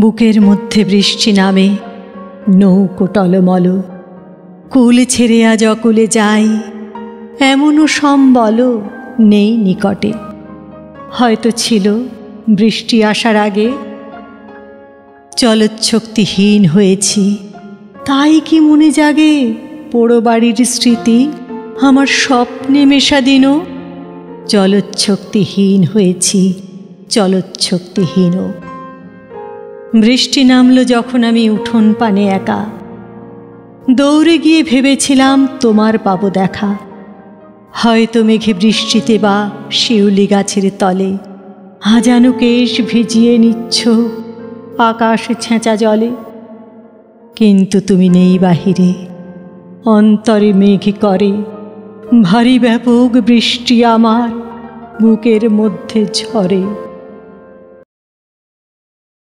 বুকের মধ্যে বৃষ্টি নামে, নৌকো টলমল, কুল ছেড়ে আজ অকুলে যাই, এমনও সম্বল নেই নিকটে। হয়তো ছিল বৃষ্টি আসার আগে, চলচ্ছক্তিহীন হয়েছি, তাই কি মনে জাগে পোড়ো বাড়ির স্মৃতি আমার স্বপ্নে মেশা দিন। চলচ্ছক্তিহীন হয়েছি, চলচ্ছক্তিহীন। বৃষ্টি নামল যখন আমি উঠোন পানে একা, দৌড়ে গিয়ে ভেবেছিলাম তোমার পাবো দেখা। হয়তো মেঘে বৃষ্টিতে বা শিউলি গাছের তলে হাজানো কেশ ভিজিয়ে নিচ্ছ আকাশ ছেঁচা জলে। কিন্তু তুমি নেই বাহিরে, অন্তরে মেঘ করে ভারী ব্যাপক বৃষ্টি আমার বুকের মধ্যে ঝরে।